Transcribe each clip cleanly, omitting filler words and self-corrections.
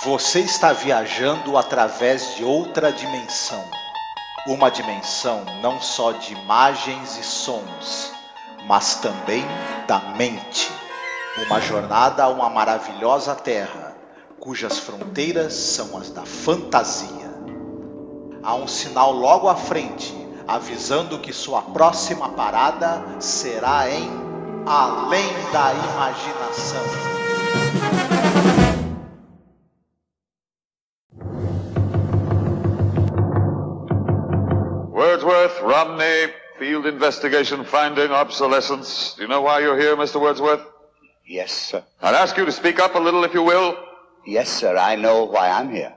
Você está viajando através de outra dimensão. Uma dimensão não só de imagens e sons, mas também da mente. Uma jornada a uma maravilhosa terra, cujas fronteiras são as da fantasia. Há um sinal logo à frente, avisando que sua próxima parada será em Além da Imaginação. Wordsworth, Romney, field investigation finding obsolescence. Do you know why you're here, Mr. Wordsworth? Yes, sir. I'd ask you to speak up a little, if you will. Yes, sir, I know why I'm here.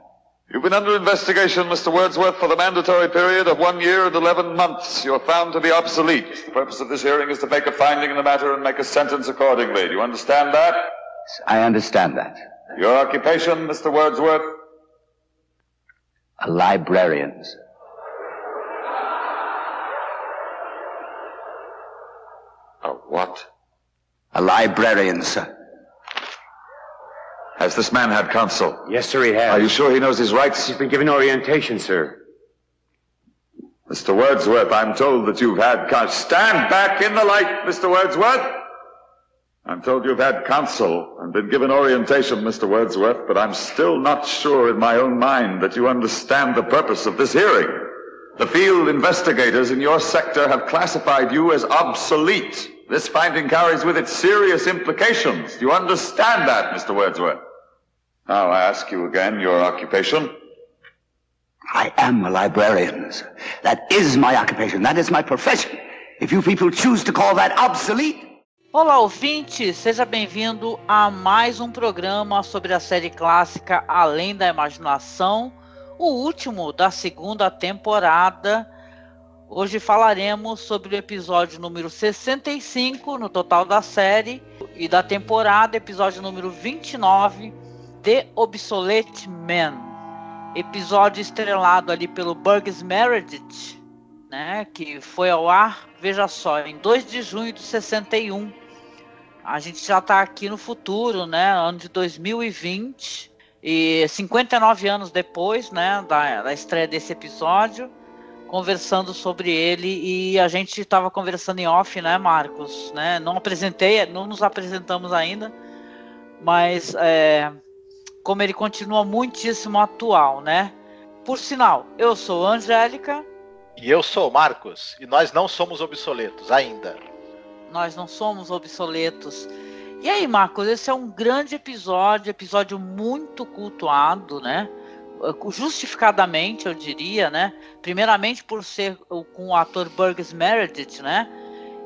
You've been under investigation, Mr. Wordsworth, for the mandatory period of 1 year and 11 months. You're found to be obsolete. The purpose of this hearing is to make a finding in the matter and make a sentence accordingly. Do you understand that? I understand that. Your occupation, Mr. Wordsworth? A librarian, sir. A what? A librarian, sir. Has this man had counsel? Yes, sir, he has. Are you sure he knows his rights? He's been given orientation, sir. Mr. Wordsworth, I'm told that you've had Stand back in the light, Mr. Wordsworth! I'm told you've had counsel and been given orientation, Mr. Wordsworth, but I'm still not sure in my own mind that you understand the purpose of this hearing. The field investigators in your sector have classified you as obsolete. This finding carries with it serious implications. Do you understand that, Mr. Wordsworth? Now, I ask you again, your occupation? I am a librarian, sir. That is my occupation. That is my profession. If you people choose to call that obsolete... Olá, ouvinte! Seja bem-vindo a mais um programa sobre a série clássica Além da Imaginação, o último da segunda temporada. Hoje falaremos sobre o episódio número 65 no total da série e da temporada, episódio número 29, The Obsolete Man. Episódio estrelado ali pelo Burgess Meredith, né, que foi ao ar, veja só, em 2 de junho de 61. A gente já está aqui no futuro, né, ano de 2020, e 59 anos depois, né, da estreia desse episódio, conversando sobre ele, e a gente estava conversando em off, né, Marcos, né, não nos apresentamos ainda, mas como ele continua muitíssimo atual, né. Por sinal, eu sou a Angélica. E eu sou o Marcos, e nós não somos obsoletos ainda. Nós não somos obsoletos. E aí, Marcos, esse é um grande episódio muito cultuado, né? Justificadamente, eu diria, né? Primeiramente por ser com o ator Burgess Meredith, né?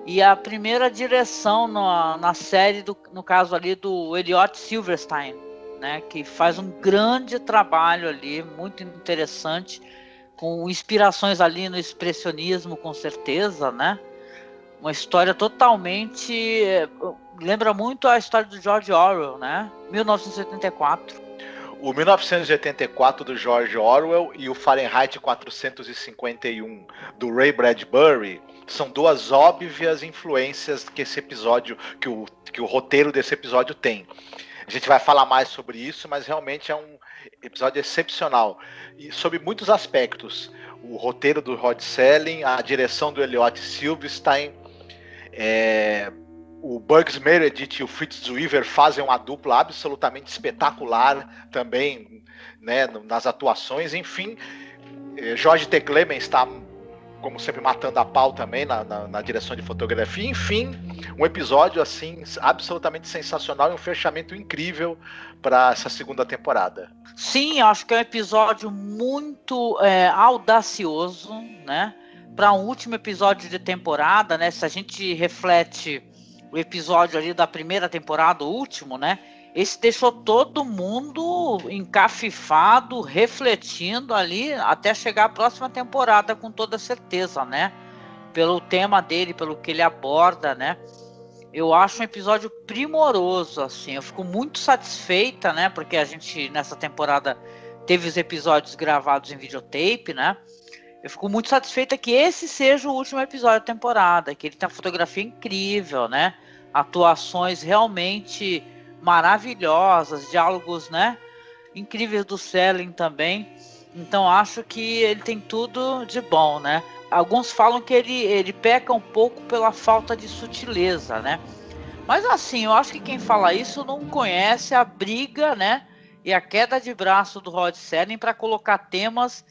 E a primeira direção na série, no caso ali, do Elliot Silverstein, né? Que faz um grande trabalho ali, muito interessante, com inspirações ali no expressionismo, com certeza, né? Uma história totalmente... lembra muito a história do George Orwell, né? 1984. O 1984 do George Orwell e o Fahrenheit 451 do Ray Bradbury são duas óbvias influências que esse episódio, que o roteiro desse episódio tem. A gente vai falar mais sobre isso, mas realmente é um episódio excepcional. E sobre muitos aspectos. O roteiro do Rod Serling, a direção do Elliot Silverstein, o Burgess Meredith e o Fritz Zuiver fazem uma dupla absolutamente espetacular também, né, nas atuações. Enfim, Jorge T. Clemens está, como sempre, matando a pau também na direção de fotografia. Enfim, um episódio assim absolutamente sensacional e um fechamento incrível para essa segunda temporada. Sim, acho que é um episódio muito audacioso, né? Para um último episódio de temporada, né? Se a gente reflete o episódio ali da primeira temporada, o último, né? Esse deixou todo mundo encafifado, refletindo ali até chegar à próxima temporada, com toda certeza, né? Pelo tema dele, pelo que ele aborda, né? Eu acho um episódio primoroso, assim. Eu fico muito satisfeita, né? Porque a gente, nessa temporada, teve os episódios gravados em videotape, né? Eu fico muito satisfeita que esse seja o último episódio da temporada, que ele tem uma fotografia incrível, né? Atuações realmente maravilhosas, diálogos, né? incríveis do Selling também. Então acho que ele tem tudo de bom, né? Alguns falam que ele peca um pouco pela falta de sutileza, né? Mas assim, eu acho que quem fala isso não conhece a briga, né? E a queda de braço do Rod Serling para colocar temas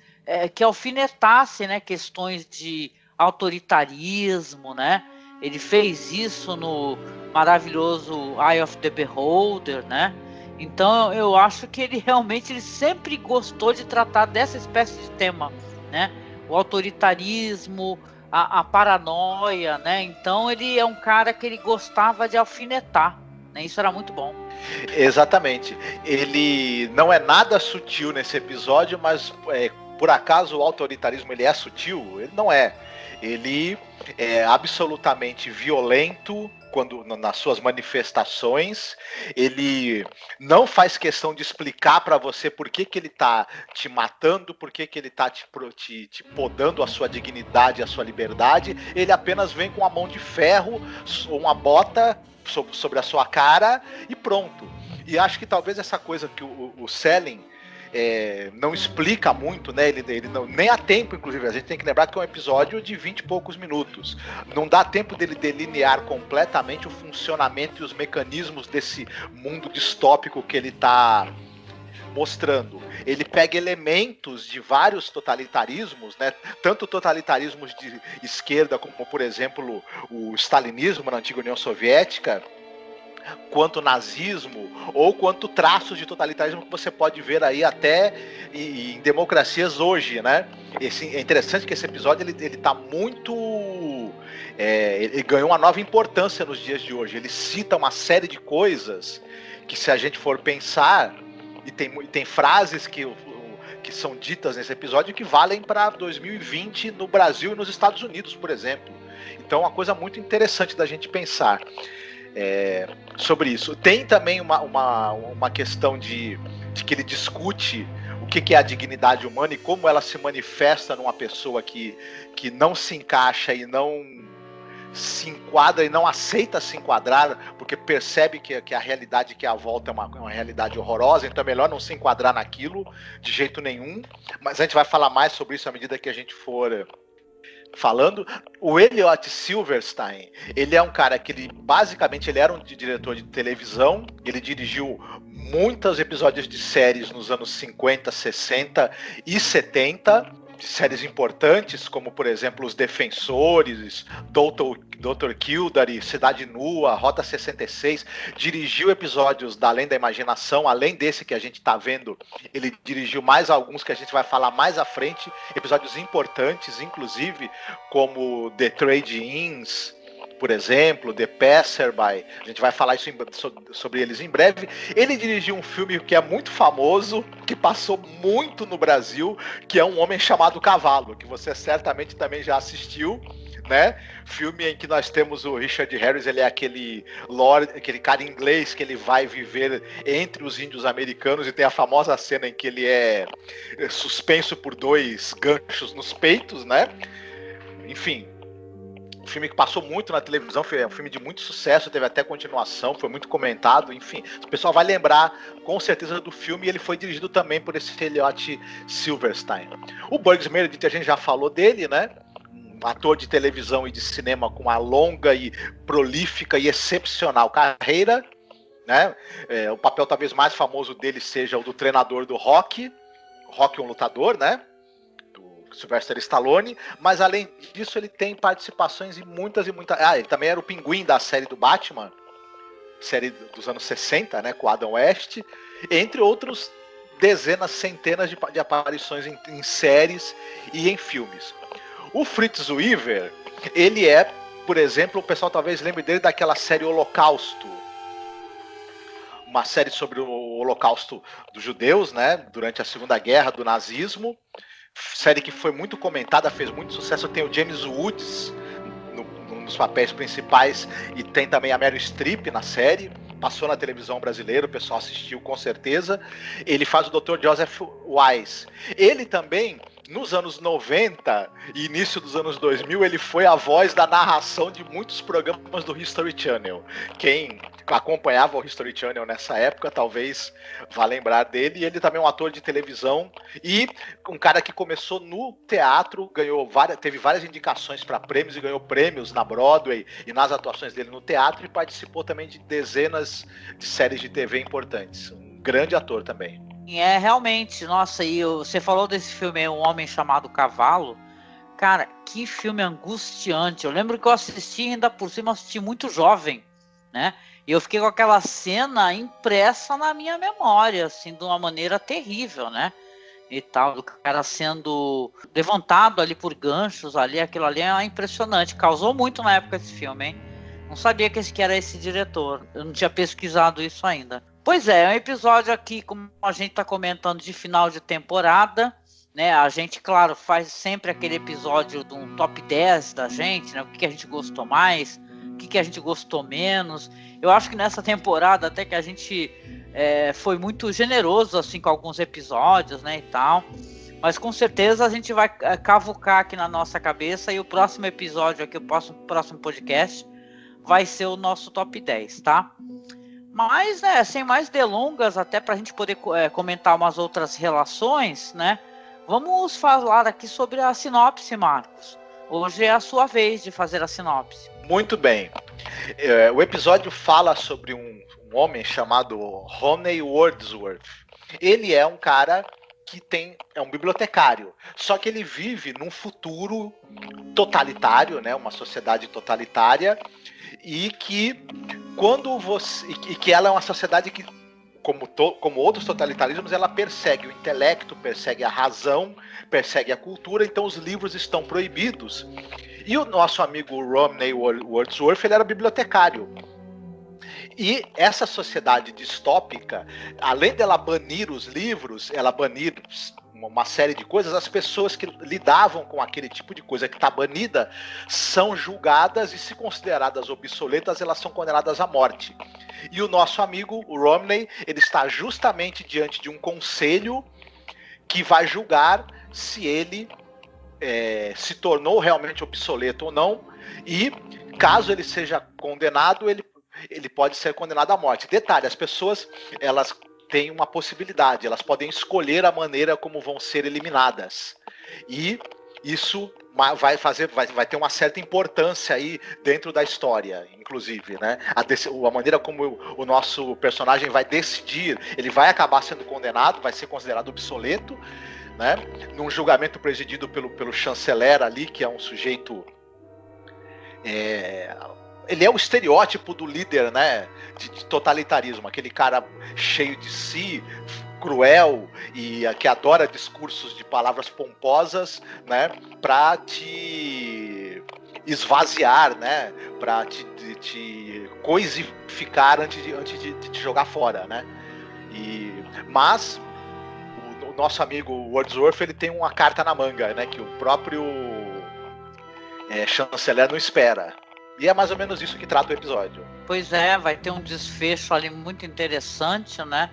que alfinetassem, né? Questões de autoritarismo, né? Ele fez isso no maravilhoso Eye of the Beholder, né? Então eu acho que ele sempre gostou de tratar dessa espécie de tema, né? O autoritarismo, a paranoia, né? Então ele é um cara que ele gostava de alfinetar, né? Isso era muito bom. Exatamente. Ele não é nada sutil nesse episódio, mas por acaso o autoritarismo ele é sutil? Ele não é. Ele é absolutamente violento quando nas suas manifestações. Ele não faz questão de explicar para você por que ele tá te matando, por que ele tá te podando a sua dignidade, a sua liberdade. Ele apenas vem com a mão de ferro, uma bota sobre a sua cara e pronto. E acho que talvez essa coisa que o Selling não explica muito, né? Ele não, nem há tempo, inclusive. A gente tem que lembrar que é um episódio de 20 e poucos minutos. Não dá tempo dele delinear completamente o funcionamento e os mecanismos desse mundo distópico que ele está mostrando. Ele pega elementos de vários totalitarismos, né? Tanto totalitarismos de esquerda, como por exemplo o stalinismo na antiga União Soviética, quanto nazismo, ou quanto traços de totalitarismo que você pode ver aí até em democracias hoje, né? É interessante que esse episódio ele tá muito... ele ganhou uma nova importância nos dias de hoje. Ele cita uma série de coisas que, se a gente for pensar, e tem frases que são ditas nesse episódio que valem para 2020 no Brasil e nos Estados Unidos, por exemplo. Então é uma coisa muito interessante da gente pensar sobre isso. Tem também uma questão de que ele discute o que é a dignidade humana e como ela se manifesta numa pessoa que não se encaixa e não se enquadra e não aceita se enquadrar, porque percebe que a realidade que é a volta é uma realidade horrorosa, então é melhor não se enquadrar naquilo de jeito nenhum. Mas a gente vai falar mais sobre isso à medida que a gente for falando. O Elliot Silverstein, ele é um cara que basicamente ele era um diretor de televisão, ele dirigiu muitos episódios de séries nos anos 50, 60 e 70, de séries importantes, como por exemplo Os Defensores, Dr. Kildare, Cidade Nua, Rota 66, dirigiu episódios da Além da Imaginação, além desse que a gente está vendo, ele dirigiu mais alguns que a gente vai falar mais à frente, episódios importantes, inclusive, como The Trade-ins, por exemplo, The Passerby, a gente vai falar isso sobre eles em breve. Ele dirigiu um filme que é muito famoso, que passou muito no Brasil, que é Um Homem Chamado Cavalo, que você certamente também já assistiu, né? Filme em que nós temos o Richard Harris, ele é aquele cara inglês que ele vai viver entre os índios americanos e tem a famosa cena em que ele é suspenso por 2 ganchos nos peitos, né? Enfim, um filme que passou muito na televisão, foi um filme de muito sucesso, teve até continuação, foi muito comentado, enfim. O pessoal vai lembrar com certeza do filme, e ele foi dirigido também por esse Elliot Silverstein. O Burgess Meredith, a gente já falou dele, né? Um ator de televisão e de cinema com uma longa e prolífica e excepcional carreira, né? O papel talvez mais famoso dele seja o do treinador do Rocky um lutador, né? Sylvester Stallone, mas além disso ele tem participações em muitas. Ele também era o Pinguim da série do Batman, série dos anos 60, né, com Adam West, entre outros dezenas, centenas de aparições em séries e em filmes. O Fritz Weaver, ele é, por exemplo, o pessoal talvez lembre dele daquela série Holocausto, uma série sobre o Holocausto dos judeus, né, durante a Segunda Guerra do nazismo. Série que foi muito comentada, fez muito sucesso. Tem o James Woods nos papéis principais e tem também a Meryl Streep na série. Passou na televisão brasileira, o pessoal assistiu com certeza. Ele faz o Dr. Joseph Wise. Ele também nos anos 90 e início dos anos 2000, ele foi a voz da narração de muitos programas do History Channel. Quem acompanhava o History Channel nessa época talvez vá lembrar dele. E ele também é um ator de televisão e um cara que começou no teatro, teve várias indicações para prêmios e ganhou prêmios na Broadway e nas atuações dele no teatro, e participou também de dezenas de séries de TV importantes. Um grande ator também. É, realmente, nossa, e você falou desse filme, Um Homem Chamado Cavalo. Cara, que filme angustiante. Eu lembro que eu assisti, ainda por cima, assisti muito jovem, né? E eu fiquei com aquela cena impressa na minha memória, assim, de uma maneira terrível, né? E tal, do cara sendo levantado ali por ganchos, ali, aquilo ali é impressionante. Causou muito na época esse filme, hein? Não sabia que era esse diretor. Eu não tinha pesquisado isso ainda. Pois é um episódio aqui, como a gente está comentando, de final de temporada, né? A gente, claro, faz sempre aquele episódio de um top 10 da gente, né? O que a gente gostou mais, o que a gente gostou menos. Eu acho que nessa temporada até que a gente foi muito generoso, assim, com alguns episódios, né, e tal. Mas com certeza a gente vai cavucar aqui na nossa cabeça, e o próximo episódio aqui, o próximo podcast, vai ser o nosso top 10, tá? Mas, né, sem mais delongas, até para a gente poder comentar umas outras relações, né? Vamos falar aqui sobre a sinopse, Marcos. Hoje é a sua vez de fazer a sinopse. Muito bem. O episódio fala sobre um homem chamado Rodney Wordsworth. Ele é um cara que é um bibliotecário, só que ele vive num futuro totalitário, né? Uma sociedade totalitária, e que que ela é uma sociedade que, como outros totalitarismos, ela persegue o intelecto, persegue a razão, persegue a cultura. Então os livros estão proibidos. E o nosso amigo Rodney Wordsworth, ele era bibliotecário. E essa sociedade distópica, além dela banir os livros, ela banir uma série de coisas. As pessoas que lidavam com aquele tipo de coisa que está banida são julgadas, e, se consideradas obsoletas, elas são condenadas à morte. E o nosso amigo, o Romney, ele está justamente diante de um conselho que vai julgar se ele se tornou realmente obsoleto ou não, e caso ele seja condenado, ele pode ser condenado à morte. Detalhe, as pessoas, elas têm uma possibilidade, elas podem escolher a maneira como vão ser eliminadas, e isso vai ter uma certa importância aí dentro da história, inclusive, né? A maneira como o nosso personagem vai decidir, ele vai acabar sendo condenado, vai ser considerado obsoleto, né? Num julgamento presidido pelo chanceler ali, que é um sujeito... ele é o estereótipo do líder, né, de totalitarismo, aquele cara cheio de si, cruel, e que adora discursos de palavras pomposas, né, para te esvaziar, né, para te coisificar antes de te jogar fora, né. Mas o nosso amigo Wordsworth, ele tem uma carta na manga, né, que o próprio chanceler não espera. E é mais ou menos isso que trata o episódio. Pois é, vai ter um desfecho ali muito interessante, né?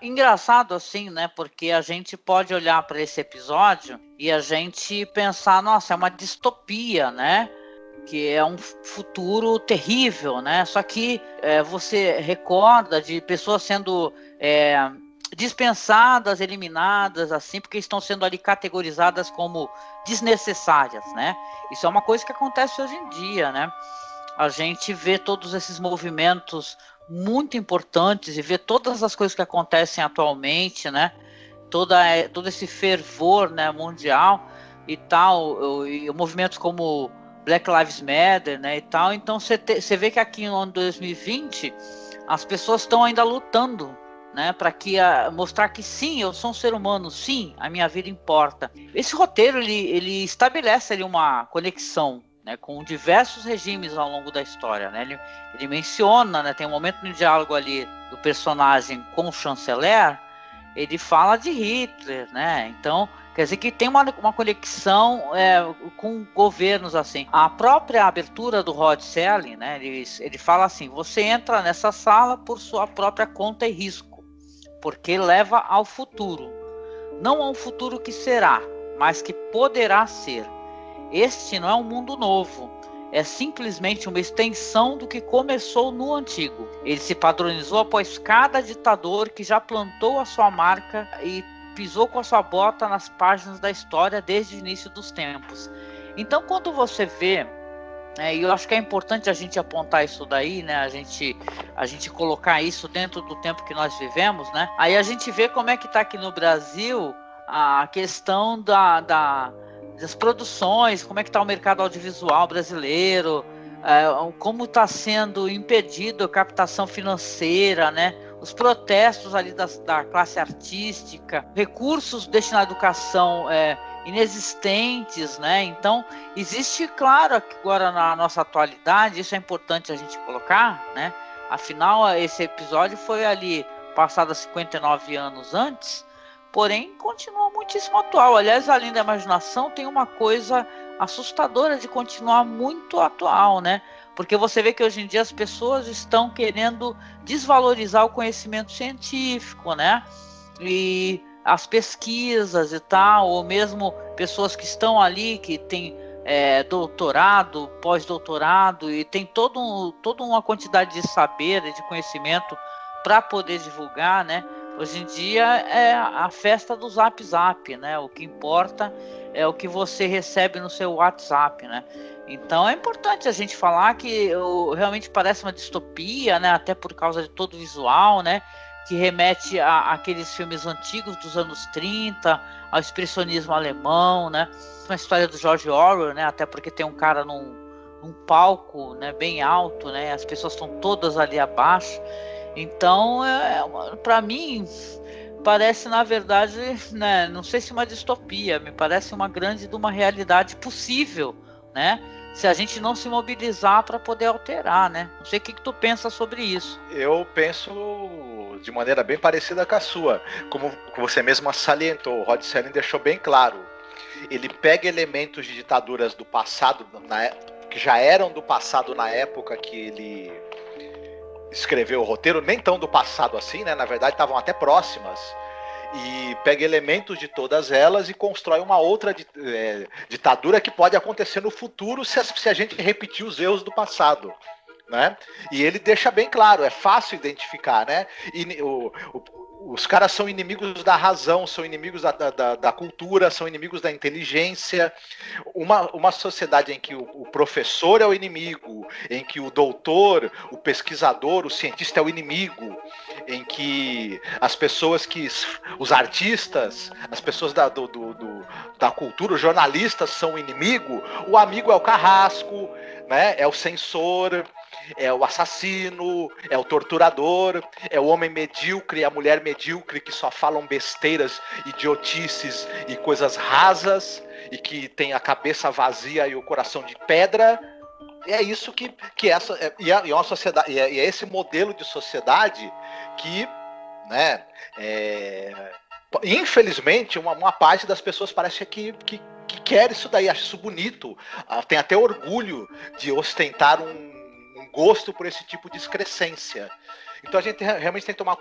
Engraçado assim, né? Porque a gente pode olhar para esse episódio e a gente pensar, nossa, é uma distopia, né? Que é um futuro terrível, né? Só que você recorda de pessoas sendo dispensadas, eliminadas, assim, porque estão sendo ali categorizadas como desnecessárias, né? Isso é uma coisa que acontece hoje em dia, né? A gente vê todos esses movimentos muito importantes e vê todas as coisas que acontecem atualmente, né? Todo esse fervor, né, mundial e tal, e movimentos como Black Lives Matter, né, e tal. Então você vê que aqui no ano 2020 as pessoas estão ainda lutando, né, para mostrar que sim, eu sou um ser humano, sim, a minha vida importa. Esse roteiro ele estabelece ali uma conexão, né, com diversos regimes ao longo da história, né? Ele menciona, né, tem um momento no diálogo ali do personagem com o chanceler, ele fala de Hitler, né? Então quer dizer que tem uma conexão com governos assim. A própria abertura do Rod Serling, né, ele fala assim: você entra nessa sala por sua própria conta e risco, porque leva ao futuro. Não há um futuro que será, mas que poderá ser. Este não é um mundo novo, é simplesmente uma extensão do que começou no antigo. Ele se padronizou após cada ditador que já plantou a sua marca e pisou com a sua bota nas páginas da história desde o início dos tempos. Então, quando você vê, e eu acho que é importante a gente apontar isso daí, né? A gente colocar isso dentro do tempo que nós vivemos, né? Aí a gente vê como é que está aqui no Brasil a questão das produções, como é que está o mercado audiovisual brasileiro, como está sendo impedido a captação financeira, né? Os protestos ali da classe artística, recursos destinados à educação inexistentes, né? Então, existe, claro, agora na nossa atualidade, isso é importante a gente colocar, né? Afinal, esse episódio foi ali passado 59 anos antes, porém, continua muitíssimo atual. Aliás, Além da Imaginação tem uma coisa assustadora de continuar muito atual, né? Porque você vê que hoje em dia as pessoas estão querendo desvalorizar o conhecimento científico, né? E as pesquisas e tal, ou mesmo pessoas que estão ali, que têm doutorado, pós-doutorado, e tem toda uma quantidade de saber e de conhecimento para poder divulgar, né? Hoje em dia é a festa do Zap Zap, né? O que importa é o que você recebe no seu WhatsApp, né? Então é importante a gente falar que realmente parece uma distopia, né? Até por causa de todo o visual, né? Que remete àqueles filmes antigos dos anos 30, ao expressionismo alemão, né? Uma história do George Orwell, né? Até porque tem um cara num palco, né? Bem alto, né? As pessoas estão todas ali abaixo. Então, para mim, parece, na verdade, né? Não sei se uma distopia, me parece uma grande de uma realidade possível, né? Se a gente não se mobilizar para poder alterar, né? Não sei o que tu pensa sobre isso. Eu penso de maneira bem parecida com a sua. Como você mesma salientou, o Rod Serling deixou bem claro. Ele pega elementos de ditaduras do passado, que já eram do passado na época que ele escreveu o roteiro, nem tão do passado assim, né? Na verdade, estavam até próximas. E pega elementos de todas elas e constrói uma outra ditadura que pode acontecer no futuro se a gente repetir os erros do passado, né? E ele deixa bem claro, é fácil identificar, né? E os caras são inimigos da razão, são inimigos da cultura, são inimigos da inteligência. Uma sociedade em que o professor é o inimigo, em que o doutor, o pesquisador, o cientista é o inimigo, em que as pessoas os artistas, as pessoas da cultura, os jornalistas são o inimigo, o amigo é o carrasco, né? É o censor, é o assassino, é o torturador, é o homem medíocre, a mulher medíocre que só falam besteiras, idiotices e coisas rasas e que tem a cabeça vazia e o coração de pedra. É isso que é uma sociedade, e é esse modelo de sociedade que, né, infelizmente uma parte das pessoas parece que quer isso daí, acha isso bonito, tem até orgulho de ostentar um gosto por esse tipo de excrescência. Então a gente realmente tem que tomar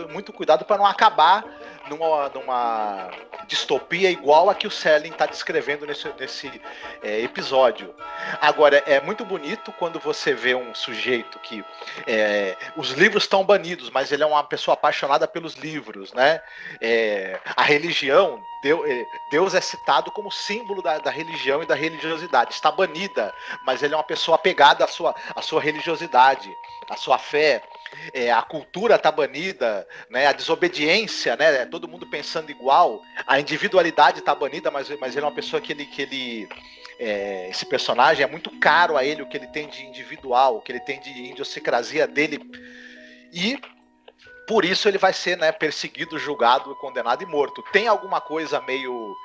muito cuidado para não acabar numa distopia igual a que o Serling está descrevendo nesse episódio. Agora, é muito bonito quando você vê um sujeito que os livros estão banidos, mas ele é uma pessoa apaixonada pelos livros, né? A religião, Deus é citado como símbolo da religião e da religiosidade. Está banida, mas ele é uma pessoa apegada à sua religiosidade, à sua fé. A cultura está banida, né? A desobediência, né? Todo mundo pensando igual. A individualidade está banida, mas ele é uma pessoa que esse personagem é muito caro a ele, o que ele tem de individual, o que ele tem de idiosincrasia dele. E por isso ele vai ser, né, perseguido, julgado, condenado e morto. Tem alguma coisa meio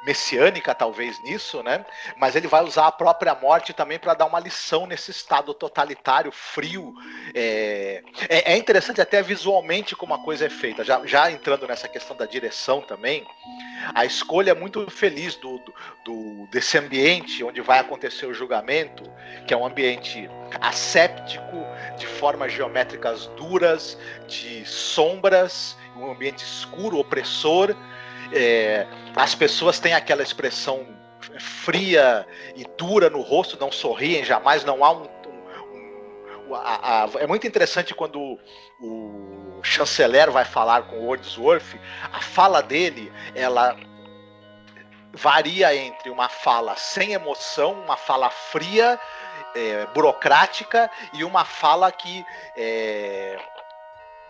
messiânica, talvez, nisso, né? Mas ele vai usar a própria morte também para dar uma lição nesse estado totalitário, frio. É interessante até visualmente como a coisa é feita. Já entrando nessa questão da direção também, a escolha é muito feliz desse ambiente onde vai acontecer o julgamento, que é um ambiente asséptico, de formas geométricas duras, de sombras, um ambiente escuro, opressor. As pessoas têm aquela expressão fria e dura no rosto, não sorriem jamais, não há é muito interessante quando o chanceler vai falar com o Wordsworth, a fala dele, ela varia entre uma fala sem emoção, uma fala fria, burocrática, e uma fala que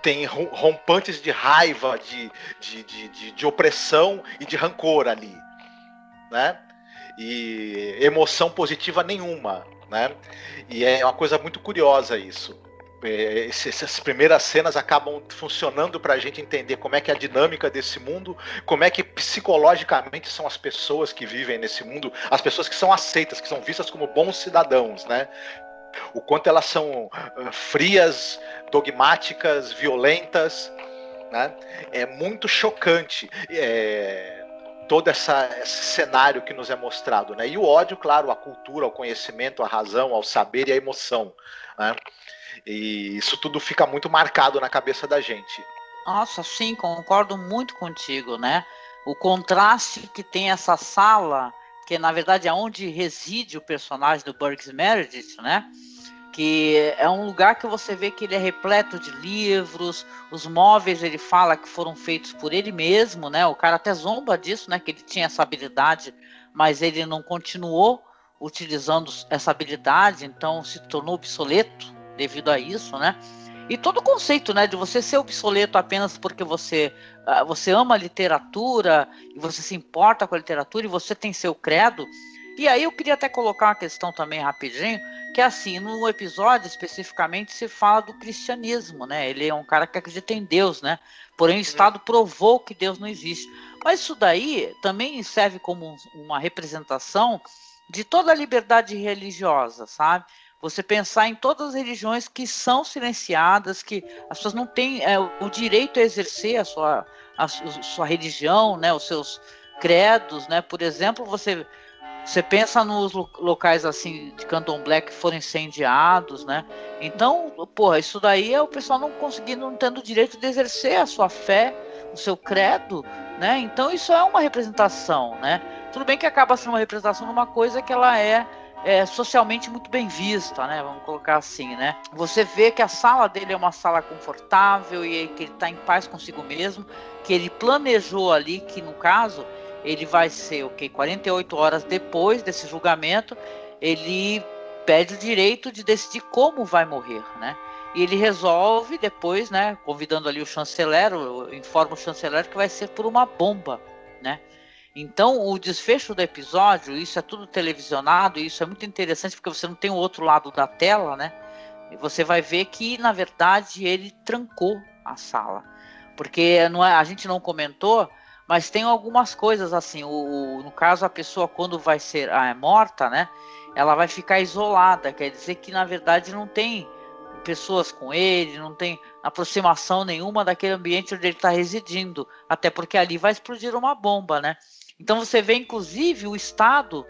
tem rompantes de raiva, de opressão e de rancor ali, né? E emoção positiva nenhuma, né? E é uma coisa muito curiosa isso. Essas primeiras cenas acabam funcionando para a gente entender como é que é a dinâmica desse mundo, como é que psicologicamente são as pessoas que vivem nesse mundo, as pessoas que são aceitas, que são vistas como bons cidadãos, né? O quanto elas são frias, dogmáticas, violentas, né? É muito chocante todo esse cenário que nos é mostrado, né? E o ódio, claro, a cultura, o conhecimento, a razão, ao saber e a emoção, né? E isso tudo fica muito marcado na cabeça da gente. Nossa, sim, concordo muito contigo, né? O contraste que tem essa sala, que na verdade é onde reside o personagem do Burgess Meredith, né? Que é um lugar que você vê que ele é repleto de livros, os móveis ele fala que foram feitos por ele mesmo, né? O cara até zomba disso, né? Que ele tinha essa habilidade, mas ele não continuou utilizando essa habilidade, então se tornou obsoleto devido a isso, né? E todo o conceito, né, de você ser obsoleto apenas porque você ama a literatura e você se importa com a literatura e você tem seu credo. E aí eu queria até colocar uma questão também rapidinho, que é assim, no episódio especificamente se fala do cristianismo, né? Ele é um cara que acredita em Deus, né? Porém o Estado provou que Deus não existe. Mas isso daí também serve como uma representação de toda a liberdade religiosa, sabe? Você pensar em todas as religiões que são silenciadas, que as pessoas não têm o direito a exercer a sua religião, né? Os seus credos, né? Por exemplo, você pensa nos locais assim de Candomblé que foram incendiados, né? Então, porra, isso daí é o pessoal não conseguindo, não tendo o direito de exercer a sua fé, o seu credo, né? Então isso é uma representação, né? Tudo bem que acaba sendo uma representação de uma coisa que ela é socialmente muito bem vista, né? Vamos colocar assim, né? Você vê que a sala dele é uma sala confortável e que ele está em paz consigo mesmo, que ele planejou ali, que no caso ele vai ser 48 horas depois desse julgamento, ele pede o direito de decidir como vai morrer, né? E ele resolve depois, né, convidando ali o chanceler, informa o chanceler que vai ser por uma bomba, né? Então o desfecho do episódio, isso é tudo televisionado, e isso é muito interessante porque você não tem o outro lado da tela, né? E você vai ver que na verdade ele trancou a sala, porque a gente não comentou, mas tem algumas coisas assim, no caso a pessoa quando vai ser morta, né, ela vai ficar isolada, quer dizer que na verdade não tem pessoas com ele, não tem aproximação nenhuma daquele ambiente onde ele está residindo, até porque ali vai explodir uma bomba, né? Então você vê inclusive o Estado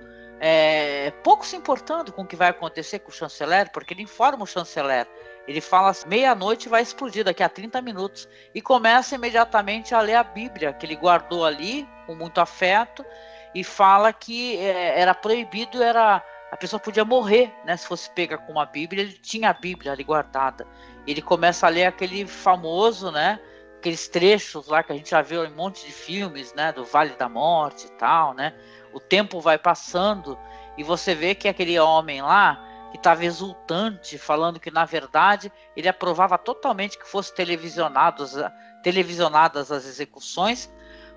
pouco se importando com o que vai acontecer com o chanceler, porque ele informa o chanceler, ele fala meia-noite vai explodir daqui a 30 minutos e começa imediatamente a ler a Bíblia que ele guardou ali com muito afeto e fala que era proibido, a pessoa podia morrer, né, se fosse pega com uma Bíblia. Ele tinha a Bíblia ali guardada. Ele começa a ler aquele famoso, né, aqueles trechos lá que a gente já viu em um monte de filmes, né, do Vale da Morte e tal, né. O tempo vai passando e você vê que aquele homem lá que estava exultante, falando que na verdade ele aprovava totalmente que fosse televisionadas as execuções,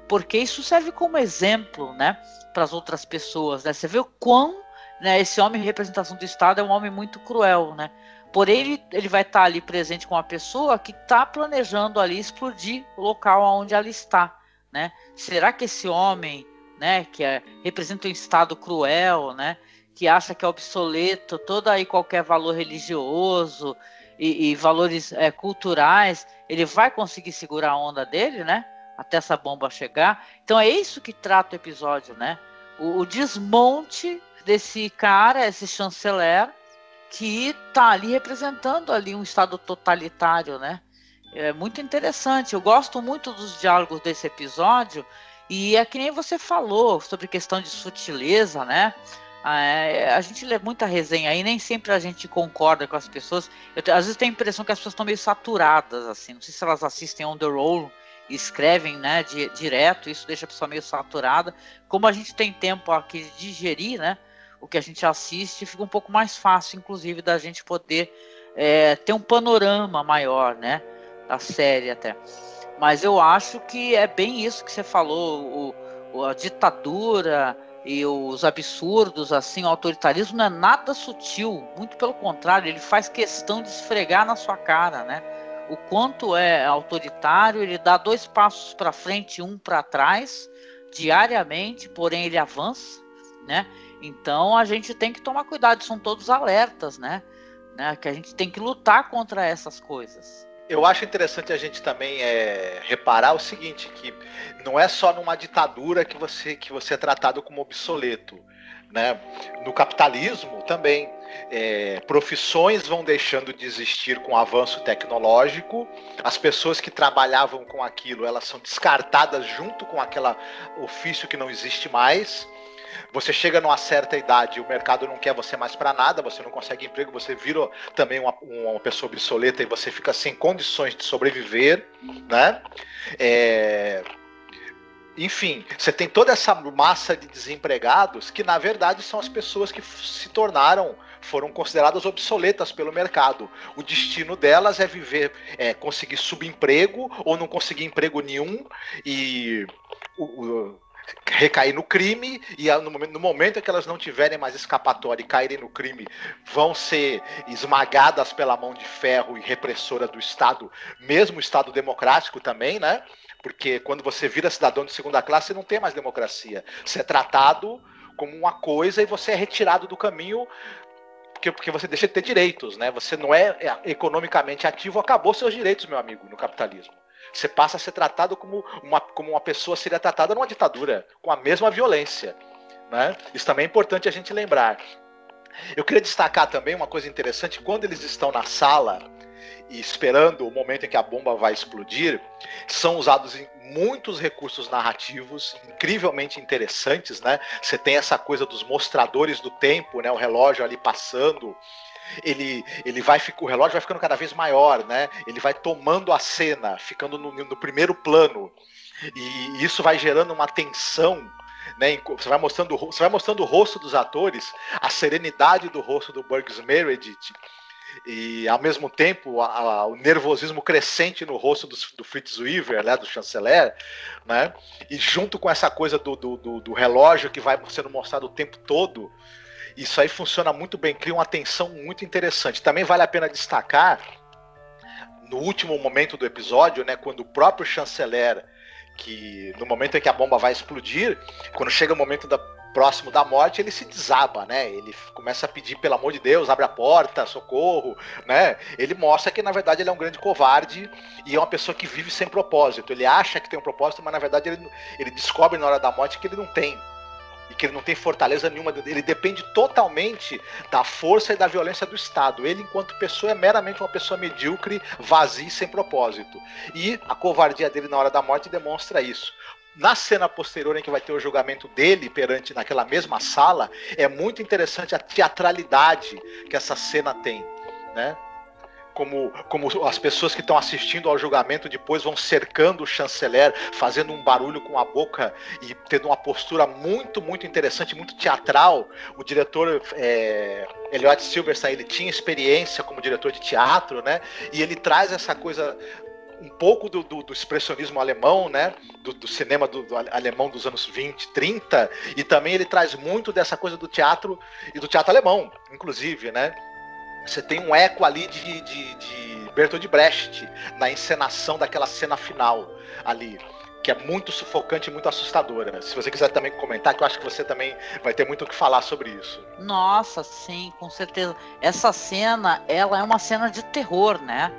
porque isso serve como exemplo, né, para as outras pessoas, né. Você vê o quão, né, esse homem em representação do Estado é um homem muito cruel, né? Porém ele vai estar ali presente com uma pessoa que está planejando ali explodir o local onde ela está, né? Será que esse homem, né, que representa um Estado cruel, né, que acha que é obsoleto todo aí qualquer valor religioso e valores culturais, ele vai conseguir segurar a onda dele, né, até essa bomba chegar. Então é isso que trata o episódio, né, o desmonte desse cara, esse chanceler, que tá ali representando ali um Estado totalitário, né. É muito interessante, eu gosto muito dos diálogos desse episódio, e é que nem você falou sobre questão de sutileza, né? A gente lê muita resenha aí, nem sempre a gente concorda com as pessoas. Às vezes tenho a impressão que as pessoas estão meio saturadas, assim, não sei se elas assistem on the roll e escrevem, né, direto, isso deixa a pessoa meio saturada. Como a gente tem tempo aqui de digerir, né, o que a gente assiste, fica um pouco mais fácil, inclusive, da gente poder ter um panorama maior, né, da série até. Mas eu acho que é bem isso que você falou, a ditadura e os absurdos, assim, o autoritarismo não é nada sutil, muito pelo contrário, ele faz questão de esfregar na sua cara, né? O quanto é autoritário, ele dá 2 passos para frente, 1 para trás, diariamente, porém ele avança, né? Então a gente tem que tomar cuidado, são todos alertas, né? Que a gente tem que lutar contra essas coisas. Eu acho interessante a gente também reparar o seguinte, que não é só numa ditadura que você é tratado como obsoleto, né? No capitalismo também, profissões vão deixando de existir com o avanço tecnológico, as pessoas que trabalhavam com aquilo, elas são descartadas junto com aquele ofício que não existe mais. Você chega numa certa idade, o mercado não quer você mais para nada, você não consegue emprego, você vira também uma pessoa obsoleta e você fica sem condições de sobreviver, né? Enfim, você tem toda essa massa de desempregados que, na verdade, são as pessoas que foram consideradas obsoletas pelo mercado. O destino delas é viver, conseguir subemprego ou não conseguir emprego nenhum e recair no crime, e no momento em que elas não tiverem mais escapatória e caírem no crime, vão ser esmagadas pela mão de ferro e repressora do Estado, mesmo o Estado democrático também, né? Porque quando você vira cidadão de segunda classe, você não tem mais democracia. Você é tratado como uma coisa e você é retirado do caminho porque você deixa de ter direitos, né? Você não é economicamente ativo, acabou seus direitos, meu amigo, no capitalismo. Você passa a ser tratado como uma pessoa seria tratada numa ditadura, com a mesma violência, né? Isso também é importante a gente lembrar. Eu queria destacar também uma coisa interessante, quando eles estão na sala e esperando o momento em que a bomba vai explodir, são usados muitos recursos narrativos incrivelmente interessantes, né? Você tem essa coisa dos mostradores do tempo, né? O relógio ali passando, o relógio vai ficando cada vez maior, né? Ele vai tomando a cena, ficando no primeiro plano, e isso vai gerando uma tensão, né? Você vai mostrando o rosto dos atores, a serenidade do rosto do Burgess Meredith, e ao mesmo tempo o nervosismo crescente no rosto do Fritz Weaver, né, do chanceler, né? E junto com essa coisa do relógio que vai sendo mostrado o tempo todo, isso aí funciona muito bem, cria uma tensão muito interessante. Também vale a pena destacar, no último momento do episódio, né, quando o próprio chanceler, que no momento em que a bomba vai explodir, quando chega o momento próximo da morte, ele se desaba, né? Ele começa a pedir, pelo amor de Deus, abre a porta, socorro, né? Ele mostra que, na verdade, ele é um grande covarde e é uma pessoa que vive sem propósito. Ele acha que tem um propósito, mas, na verdade, ele descobre na hora da morte que ele não tem. E que ele não tem fortaleza nenhuma. Ele depende totalmente da força e da violência do Estado. Ele, enquanto pessoa, é meramente uma pessoa medíocre, vazia e sem propósito. E a covardia dele na hora da morte demonstra isso. Na cena posterior em que vai ter o julgamento dele naquela mesma sala, é muito interessante a teatralidade que essa cena tem, né? Como as pessoas que estão assistindo ao julgamento depois vão cercando o chanceler, fazendo um barulho com a boca e tendo uma postura muito, muito interessante, muito teatral. O diretor Elliot Silverstein, ele tinha experiência como diretor de teatro, né? E ele traz essa coisa um pouco do expressionismo alemão, né? Do cinema do alemão dos anos 20, 30, e também ele traz muito dessa coisa do teatro e do teatro alemão, inclusive, né? Você tem um eco ali de Bertolt Brecht na encenação daquela cena final ali. que é muito sufocante e muito assustadora, né? Se você quiser também comentar, que eu acho que você também vai ter muito o que falar sobre isso. Nossa, sim, com certeza. Essa cena, ela é uma cena de terror, né?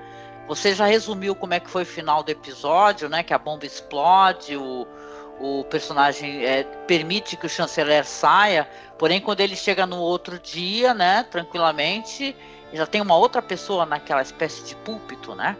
Você já resumiu como é que foi o final do episódio, né? Que a bomba explode, o personagem permite que o chanceler saia, porém quando ele chega no outro dia, né? Tranquilamente, já tem uma outra pessoa naquela espécie de púlpito, né?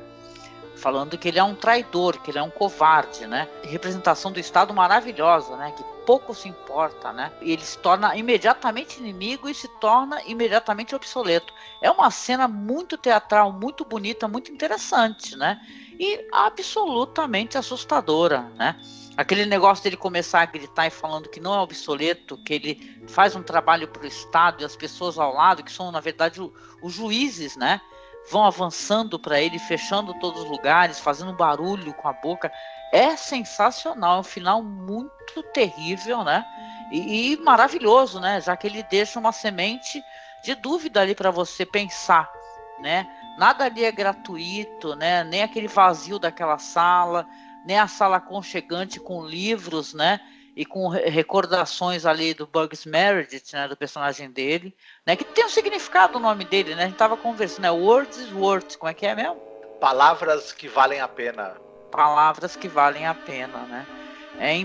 Falando que ele é um traidor, que ele é um covarde, né? Representação do Estado maravilhosa, né? Que pouco se importa, né? E ele se torna imediatamente inimigo e se torna imediatamente obsoleto. É uma cena muito teatral, muito bonita, muito interessante, né? E absolutamente assustadora, né? Aquele negócio dele começar a gritar e falando que não é obsoleto, que ele faz um trabalho para o Estado e as pessoas ao lado, que são, na verdade, os juízes, né? Vão avançando para ele, fechando todos os lugares, fazendo barulho com a boca. É sensacional, é um final muito terrível, né? E maravilhoso, né? Já que ele deixa uma semente de dúvida ali para você pensar, né? Nada ali é gratuito, né? Nem aquele vazio daquela sala, nem a sala aconchegante com livros, né? E com recordações ali do Bugs Meredith, né, do personagem dele, né, que tem um significado o nome dele, né, a gente tava conversando, né, words is words, como é que é mesmo? Palavras que valem a pena. Palavras que valem a pena, né.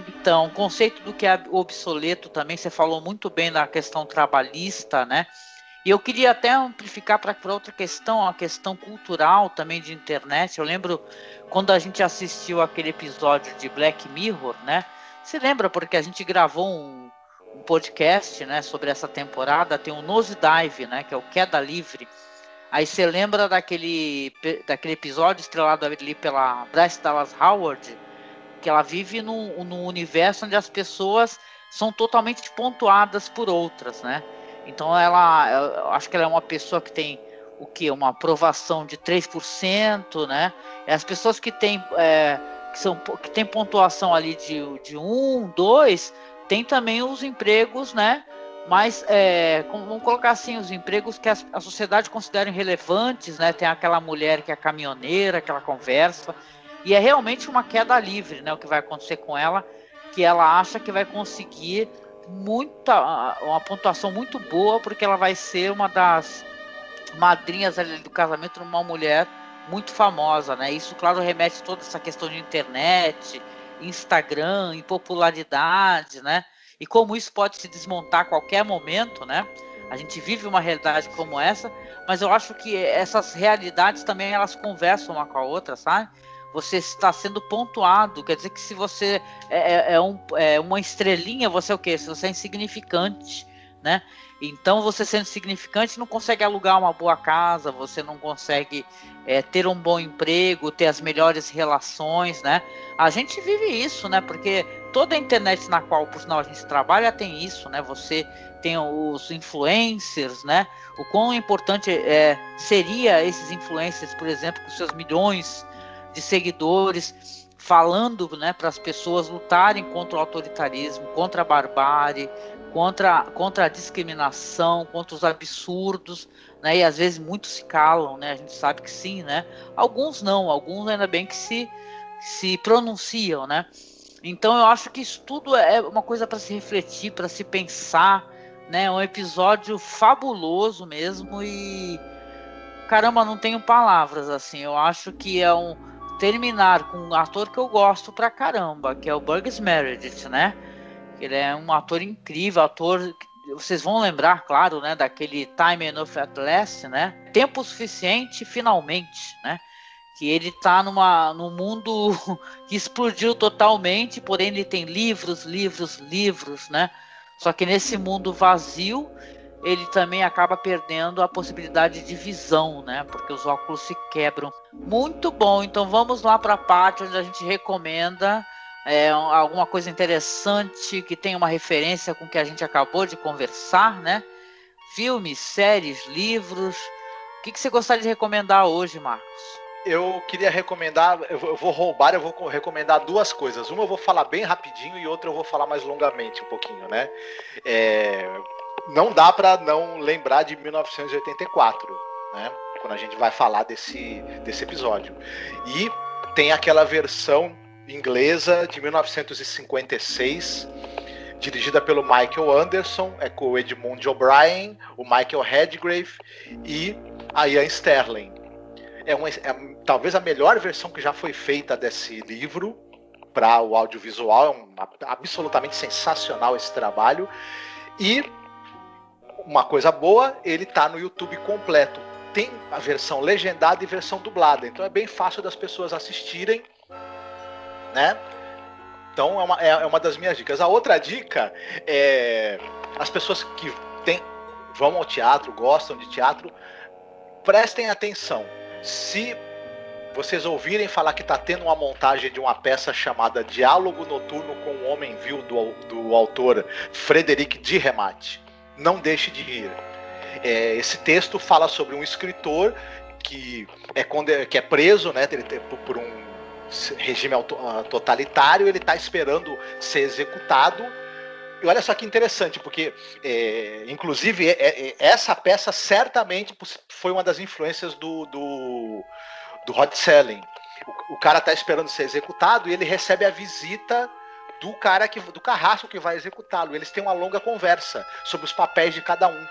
Então, o conceito do que é obsoleto também, você falou muito bem da questão trabalhista, né, e eu queria até amplificar para outra questão, a questão cultural também de internet. Eu lembro quando a gente assistiu aquele episódio de Black Mirror, né, você lembra porque a gente gravou um podcast, né, sobre essa temporada, tem um Nosedive, né, que é o Queda Livre. Aí você lembra daquele episódio estrelado ali pela Bryce Dallas Howard, que ela vive num universo onde as pessoas são totalmente pontuadas por outras, né? Então eu acho que ela é uma pessoa que tem o quê? Uma aprovação de 3%, né? E as pessoas que têm que tem pontuação ali de 1, 2, tem também os empregos, né? Mas vamos colocar assim, os empregos que a sociedade considera irrelevantes, né? Tem aquela mulher que é caminhoneira, que ela conversa, e é realmente uma queda livre, né? O que vai acontecer com ela, que ela acha que vai conseguir uma pontuação muito boa, porque ela vai ser uma das madrinhas ali do casamento de uma mulher muito famosa, né? Isso, claro, remete a toda essa questão de internet, Instagram, impopularidade, né? E como isso pode se desmontar a qualquer momento, né? A gente vive uma realidade como essa, mas eu acho que essas realidades também elas conversam uma com a outra, sabe? Você está sendo pontuado, quer dizer que se você é uma estrelinha, você é o quê? Se você é insignificante, né? Então você sendo insignificante não consegue alugar uma boa casa, você não consegue ter um bom emprego, ter as melhores relações, né? A gente vive isso, né? Porque toda a internet na qual, por sinal, a gente trabalha tem isso, né? Você tem os influencers, né? O quão importante seria esses influencers, por exemplo, com seus milhões de seguidores, falando, né, para as pessoas lutarem contra o autoritarismo, contra a barbárie, contra a discriminação, contra os absurdos, né? E às vezes muitos se calam, né? A gente sabe que sim, né? Alguns não, alguns ainda bem que se pronunciam, né? Então eu acho que isso tudo é uma coisa para se refletir, para se pensar, né? Um episódio fabuloso mesmo e caramba, não tenho palavras assim. Eu acho que terminar com um ator que eu gosto pra caramba, que é o Bugs Meredith, né? Ele é um ator incrível, vocês vão lembrar, claro, né, daquele Time Enough at Last, né? Tempo suficiente, finalmente, né? Que ele tá num mundo que explodiu totalmente, porém ele tem livros, né? Só que nesse mundo vazio, ele também acaba perdendo a possibilidade de visão, né? Porque os óculos se quebram. Muito bom, então vamos lá para a parte onde a gente recomenda alguma coisa interessante que tenha uma referência com o que a gente acabou de conversar, né? Filmes, séries, livros. O que você gostaria de recomendar hoje, Marcos? Eu queria recomendar, eu vou recomendar duas coisas. Uma eu vou falar bem rapidinho e outra eu vou falar mais longamente um pouquinho, né? Não dá para não lembrar de 1984, né? Quando a gente vai falar desse episódio. E tem aquela versão inglesa de 1956, dirigida pelo Michael Anderson, com o Edmund O'Brien, o Michael Redgrave e a Ian Sterling. É talvez a melhor versão que já foi feita desse livro para o audiovisual. Absolutamente sensacional esse trabalho. E uma coisa boa, ele está no YouTube completo. Tem a versão legendada e versão dublada, então é bem fácil das pessoas assistirem, né? Então é uma das minhas dicas. A outra dica é as pessoas que vão ao teatro, gostam de teatro, prestem atenção. Se vocês ouvirem falar que está tendo uma montagem de uma peça chamada Diálogo Noturno com o Homem Vil, do autor Frederic Dürrenmatt, não deixe de ir. Esse texto fala sobre um escritor que é preso, né, por um regime totalitário. Ele está esperando ser executado. E olha só que interessante, porque inclusive essa peça certamente foi uma das influências do Rod Serling. O cara está esperando ser executado e ele recebe a visita do carrasco que vai executá-lo. Eles têm uma longa conversa sobre os papéis de cada um.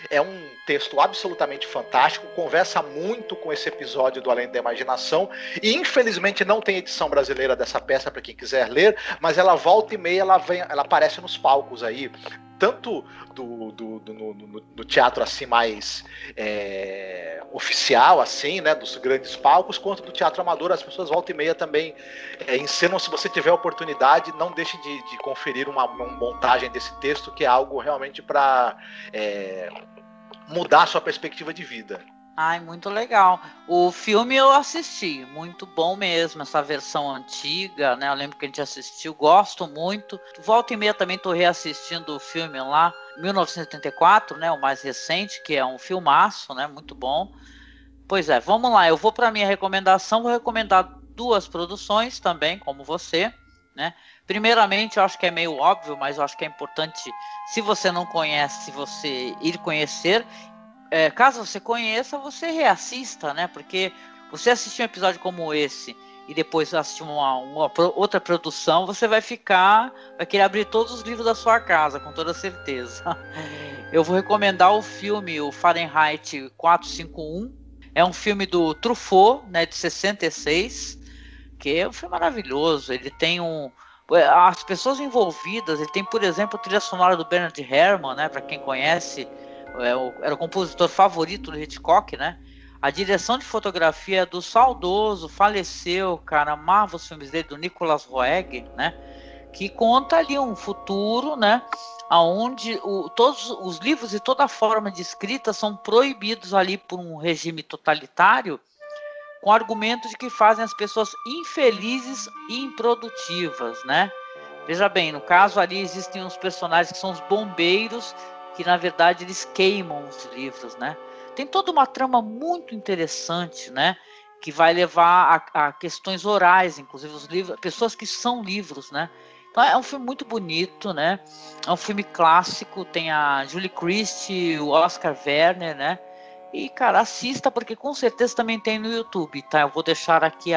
É um texto absolutamente fantástico, conversa muito com esse episódio do Além da Imaginação, e infelizmente não tem edição brasileira dessa peça para quem quiser ler, mas ela volta e meia, ela aparece nos palcos aí, tanto do teatro assim mais oficial, assim, né, dos grandes palcos, quanto do teatro amador. As pessoas volta e meia também encenam. Se você tiver oportunidade, não deixe de conferir uma montagem desse texto, que é algo realmente para mudar a sua perspectiva de vida. Ai, muito legal. O filme eu assisti, muito bom mesmo, essa versão antiga, né? Eu lembro que a gente assistiu, gosto muito. Volta e meia também tô reassistindo o filme lá, 1984, né? O mais recente, que é um filmaço, né? Muito bom. Pois é, vamos lá, eu vou para minha recomendação, vou recomendar 2 produções também, como você, né? Primeiramente, eu acho que é meio óbvio, mas eu acho que é importante, se você não conhece, você ir conhecer. Caso você conheça, você reassista, né? Porque você assistir um episódio como esse e depois assistir uma outra produção, você vai querer abrir todos os livros da sua casa, com toda certeza. Eu vou recomendar o filme, o Fahrenheit 451. É um filme do Truffaut, né, de 66, que é um filme maravilhoso. Ele tem as pessoas envolvidas, ele tem, por exemplo, a trilha sonora do Bernard Herrmann, né? Para quem conhece, era o compositor favorito do Hitchcock, né? A direção de fotografia é do saudoso, faleceu, cara, amava os filmes dele, do Nicolas Roeg, né? Que conta ali um futuro, né? Onde todos os livros e toda a forma de escrita são proibidos ali por um regime totalitário, com o argumento de que fazem as pessoas infelizes e improdutivas, né? Veja bem, no caso ali existem uns personagens que são os bombeiros, que na verdade eles queimam os livros, né? Tem toda uma trama muito interessante, né? Que vai levar a questões orais, inclusive os livros, pessoas que são livros, né? Então é um filme muito bonito, né? É um filme clássico, tem a Julie Christie, o Oscar Werner, né? E, cara, assista, porque com certeza também tem no YouTube, tá? Eu vou deixar aqui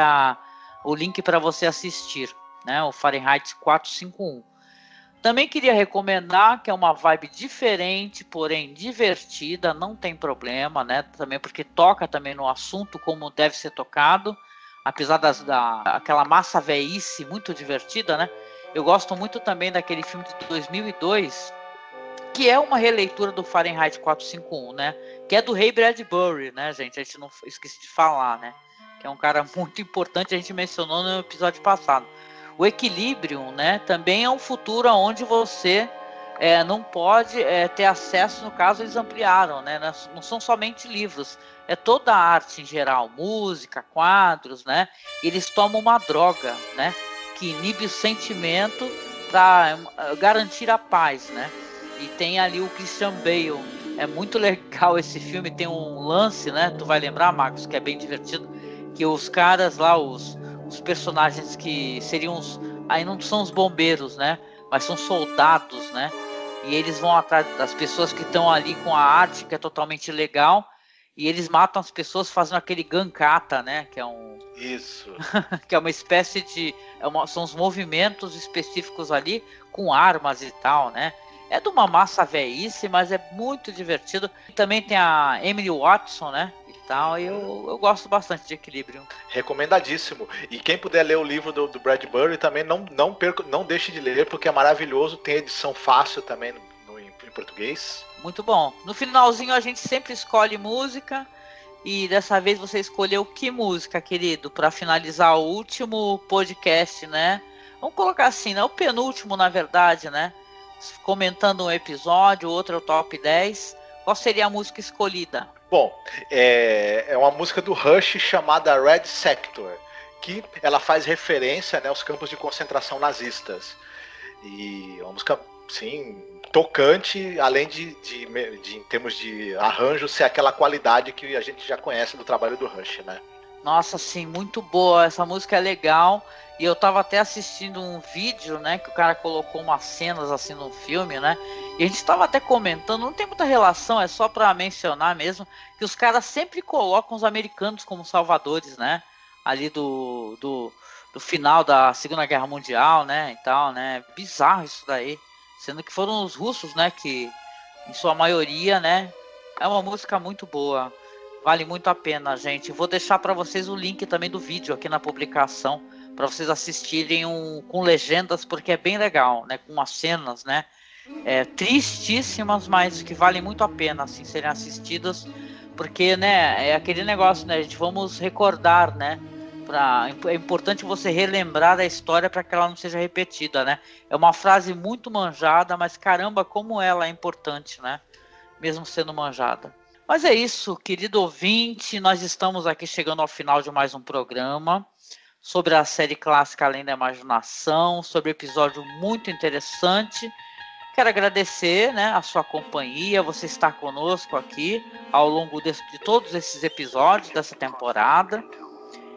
o link para você assistir, né? O Fahrenheit 451. Também queria recomendar, que é uma vibe diferente, porém divertida, não tem problema, né? Também porque toca também no assunto como deve ser tocado, apesar aquela massa véice muito divertida, né? Eu gosto muito também daquele filme de 2002, que é uma releitura do Fahrenheit 451, né? Que é do Ray Bradbury, né, gente? A gente não esqueci de falar, né? Que é um cara muito importante, a gente mencionou no episódio passado. O Equilibrium, né? Também é um futuro onde você não pode ter acesso, no caso eles ampliaram, né? Não são somente livros, é toda a arte em geral, música, quadros, né? Eles tomam uma droga, né? Que inibe o sentimento para garantir a paz, né? E tem ali o Christian Bale. É muito legal esse filme. Tem um lance, né? Tu vai lembrar, Marcos, que é bem divertido. Que os caras lá, os personagens que seriam aí não são os bombeiros, né? Mas são soldados, né? E eles vão atrás das pessoas que estão ali com a arte, que é totalmente legal. e eles matam as pessoas fazendo aquele gankata, né? Que é um... Isso. que é uma espécie de... são os movimentos específicos ali com armas e tal, né? É de uma massa velhice, mas é muito divertido. Também tem a Emily Watson, né? E tal, e eu gosto bastante de Equilibrium. Recomendadíssimo. E quem puder ler o livro do Bradbury também não deixe de ler, porque é maravilhoso. Tem edição fácil também em português. Muito bom. No finalzinho a gente sempre escolhe música. E dessa vez você escolheu que música, querido? Para finalizar o último podcast, né? Vamos colocar assim, né? O penúltimo, na verdade, né? Comentando um episódio, outro é o top 10. Qual seria a música escolhida? Bom, é uma música do Rush chamada Red Sector, que ela faz referência, né, aos campos de concentração nazistas. E é uma música, sim, tocante, além de em termos de arranjo, ser aquela qualidade que a gente já conhece do trabalho do Rush, né? Nossa, sim, muito boa. Essa música é legal. E eu tava até assistindo um vídeo, né, que o cara colocou umas cenas assim no filme, né? E a gente tava até comentando, não tem muita relação, é só pra mencionar mesmo, que os caras sempre colocam os americanos como salvadores, né? Ali do final da Segunda Guerra Mundial, né, e tal, né? Bizarro isso daí. Sendo que foram os russos, né, que em sua maioria, né? É uma música muito boa. Vale muito a pena, gente. Vou deixar para vocês o link também do vídeo aqui na publicação, para vocês assistirem com legendas, porque é bem legal, né? Com as cenas, né? Tristíssimas, mas que valem muito a pena, assim, serem assistidas, porque, né? É aquele negócio, né? A gente vamos recordar, né? É importante você relembrar a história para que ela não seja repetida, né? É uma frase muito manjada, mas caramba, como ela é importante, né? Mesmo sendo manjada. Mas é isso, querido ouvinte, nós estamos aqui chegando ao final de mais um programa sobre a série clássica Além da Imaginação, sobre um episódio muito interessante. Quero agradecer, né, a sua companhia, você estar conosco aqui ao longo de todos esses episódios dessa temporada.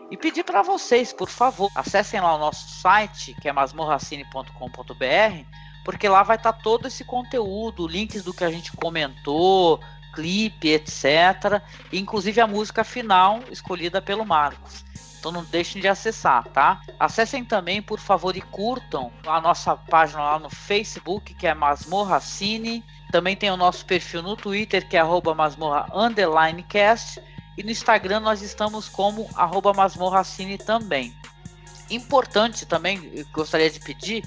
E pedir para vocês, por favor, acessem lá o nosso site, que é masmorracine.com.br, porque lá vai estar todo esse conteúdo, links do que a gente comentou, clipe, etc. E, inclusive a música final escolhida pelo Marcos. Então não deixem de acessar, tá? Acessem também, por favor, e curtam a nossa página lá no Facebook, que é Masmorracine. Também tem o nosso perfil no Twitter, que é @masmorra_cast. E no Instagram nós estamos como @masmorracine também. Importante também, eu gostaria de pedir,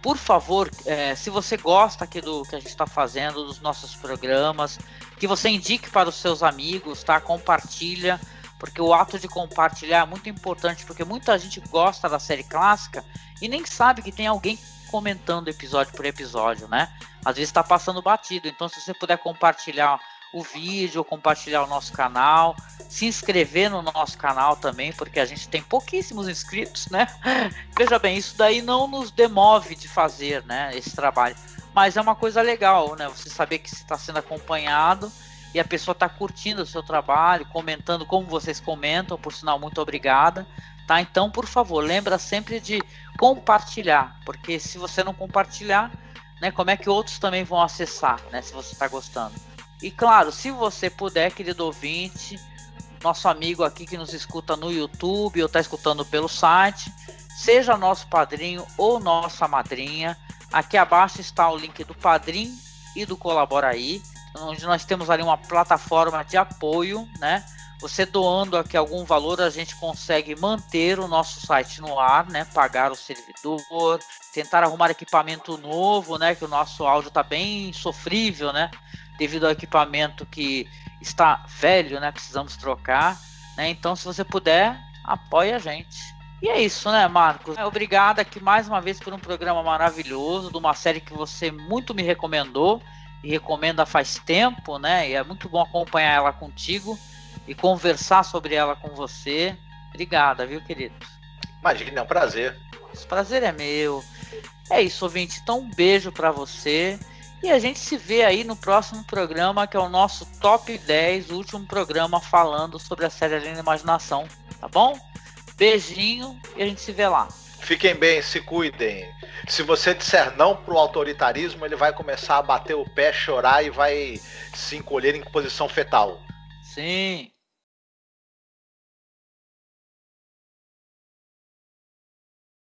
por favor, se você gosta aqui do que a gente está fazendo, dos nossos programas, que você indique para os seus amigos, tá? Compartilha, porque o ato de compartilhar é muito importante, porque muita gente gosta da série clássica e nem sabe que tem alguém comentando episódio por episódio, né? Às vezes está passando batido, então se você puder compartilhar o vídeo, compartilhar o nosso canal, se inscrever no nosso canal também, porque a gente tem pouquíssimos inscritos, né? Veja bem, isso daí não nos demove de fazer, né, esse trabalho, mas é uma coisa legal, né, você saber que você está sendo acompanhado e a pessoa está curtindo o seu trabalho, comentando como vocês comentam, por sinal, muito obrigada, tá? Então, por favor, lembra sempre de compartilhar, porque se você não compartilhar, né, como é que outros também vão acessar, né, se você está gostando. E claro, se você puder, querido ouvinte, nosso amigo aqui que nos escuta no YouTube ou está escutando pelo site, seja nosso padrinho ou nossa madrinha. Aqui abaixo está o link do Padrim e do Colabora Aí, onde nós temos ali uma plataforma de apoio, né? Você doando aqui algum valor, a gente consegue manter o nosso site no ar, né? Pagar o servidor, tentar arrumar equipamento novo, né? Que o nosso áudio está bem sofrível, né? Devido ao equipamento que está velho, né? Precisamos trocar, né? Então, se você puder, apoie a gente. E é isso, né, Marcos? Obrigado aqui mais uma vez por um programa maravilhoso, de uma série que você muito me recomendou e recomenda faz tempo, né? E é muito bom acompanhar ela contigo e conversar sobre ela com você. Obrigada, viu, querido? Imagina, é um prazer. Esse prazer é meu. É isso, ouvinte. Então, um beijo pra você. E a gente se vê aí no próximo programa, que é o nosso Top 10, o último programa falando sobre a série Além da Imaginação, tá bom? Beijinho e a gente se vê lá. Fiquem bem, se cuidem. Se você disser não pro autoritarismo, ele vai começar a bater o pé, chorar e vai se encolher em posição fetal. Sim.